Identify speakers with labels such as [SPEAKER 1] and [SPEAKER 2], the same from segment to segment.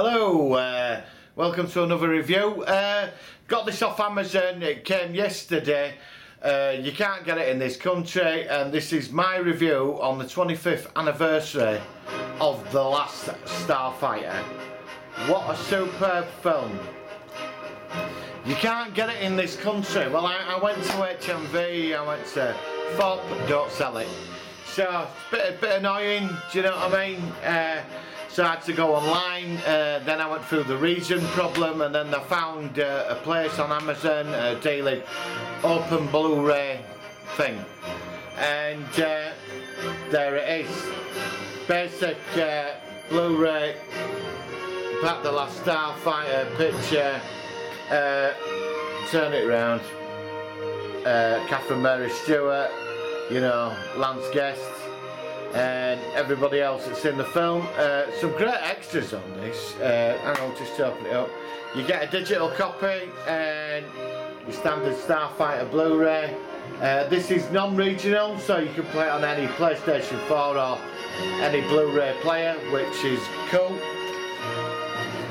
[SPEAKER 1] Hello, welcome to another review. Got this off Amazon, it came yesterday. You can't get it in this country, and this is my review on the 25th anniversary of The Last Starfighter. What a superb film. You can't get it in this country. Well, I went to HMV, I went to FOB, don't sell it. So, it's a bit annoying, do you know what I mean? So I had to go online, then I went through the region problem, and then I found a place on Amazon dealing open Blu-ray thing. And there it is. Basic Blu-ray, back The Last Starfighter picture, turn it round, Catherine Mary Stewart, you know, Lance Guest, and everybody else that's in the film. Some great extras on this. Hang on, just open it up. You get a digital copy and your standard Starfighter Blu-ray. This is non-regional, so you can play it on any PlayStation 4 or any Blu-ray player, which is cool.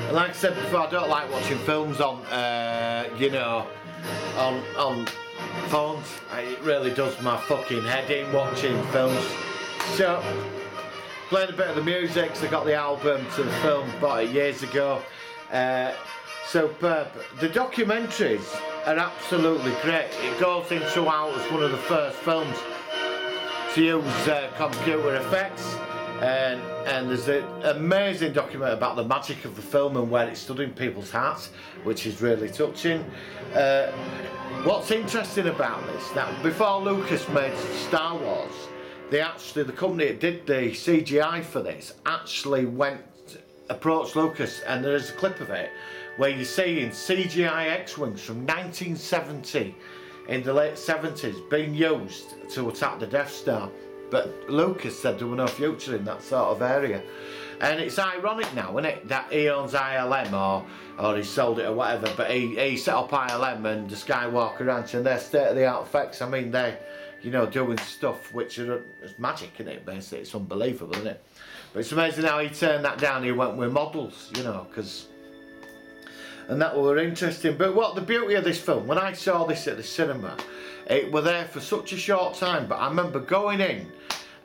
[SPEAKER 1] And like I said before, I don't like watching films on, you know, on phones. It really does my fucking head in watching films. So, played a bit of the music, so I got the album to the film, bought it years ago. Superb. The documentaries are absolutely great. It goes into how it was one of the first films to use computer effects, and there's an amazing document about the magic of the film and where it stood in people's hearts, which is really touching. What's interesting about this, that before Lucas made Star Wars, the company that did the CGI for this actually approached Lucas, and there's a clip of it where you're seeing CGI X-Wings from 1970 in the late 70s being used to attack the Death Star. But Lucas said there were no future in that sort of area. And it's ironic now, isn't it, that he owns ILM or he sold it or whatever, but he set up ILM and the Skywalker Ranch, and their state-of-the-art effects. I mean, they're, you know, doing stuff which is magic, isn't it, basically? It's unbelievable, isn't it? But it's amazing how he turned that down. He went with models, you know, and that were interesting. But what the beauty of this film, when I saw this at the cinema, it were there for such a short time, but I remember going in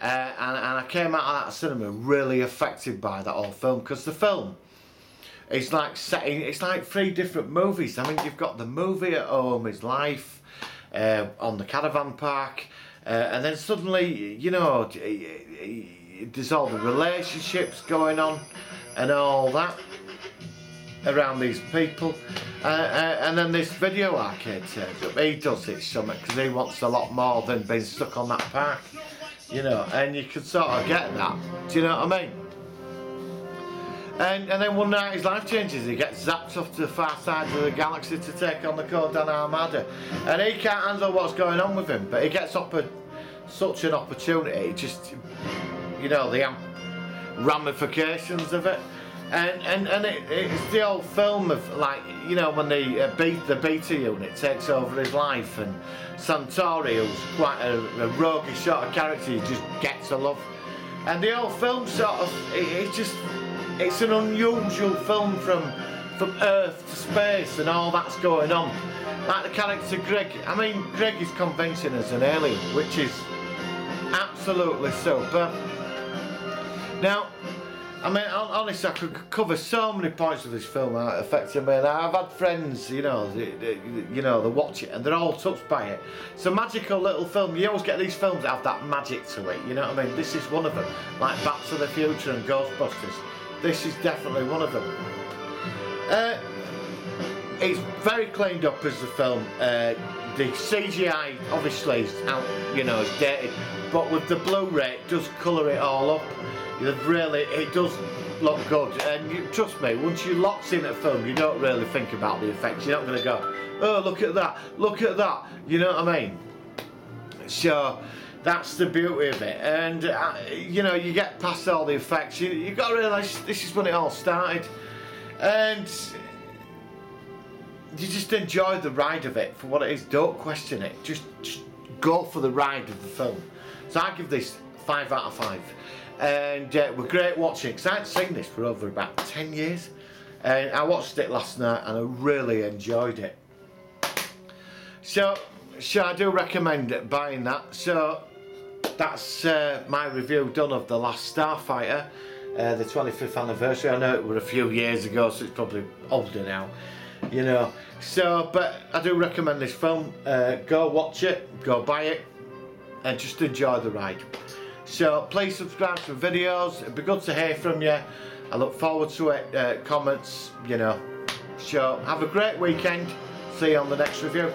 [SPEAKER 1] and I came out of that cinema really affected by that whole film, because the film is like it's like 3 different movies. I mean, you've got the movie at home, his life on the caravan park, and then suddenly, you know, there's all the relationships going on and all that around these people, and then this video arcade turns up. He does it something because he wants a lot more than being stuck on that park, you know, and you can sort of get that, do you know what I mean? And then one night his life changes. He gets zapped off to the far side of the galaxy to take on the Kodan Armada, and he can't handle what's going on with him, but he gets offered such an opportunity, just, you know, the ramifications of it. And it's the old film of, like, you know, when the beta unit takes over his life, and Santori, who's quite a roguish sort of character, he just gets a love. And the whole film sort of, it's an unusual film from Earth to space and all that's going on. Like the character Greg, I mean, Greg is convincing as an alien, which is absolutely super. Now, I mean, honestly, I could cover so many points of this film that affected me, and I've had friends, you know, they watch it and they're all touched by it. It's a magical little film. You always get these films that have that magic to it, you know what I mean? This is one of them, like Back to the Future and Ghostbusters. This is definitely one of them. It's very cleaned up as a film. The CGI obviously is out, you know, it's dated, but with the Blu-ray it does colour it all up. It does look good, and trust me, once you're locked in a film, you don't really think about the effects. You're not going to go, oh, look at that, you know what I mean? So that's the beauty of it, and you know, you get past all the effects, you've got to realise this is when it all started, and you just enjoy the ride of it for what it is. Don't question it, just go for the ride of the film. So I give this 5 out of 5. and we're great watching because I hadn't seen this for over about 10 years, and I watched it last night and I really enjoyed it. So I do recommend buying that. So that's my review done of The Last Starfighter, the 25th anniversary. I know it was a few years ago, so it's probably older now, you know. So, but I do recommend this film. Go watch it, go buy it, and just enjoy the ride. So please subscribe to the videos. It'd be good to hear from you. I look forward to it. Comments, you know. So have a great weekend. See you on the next review.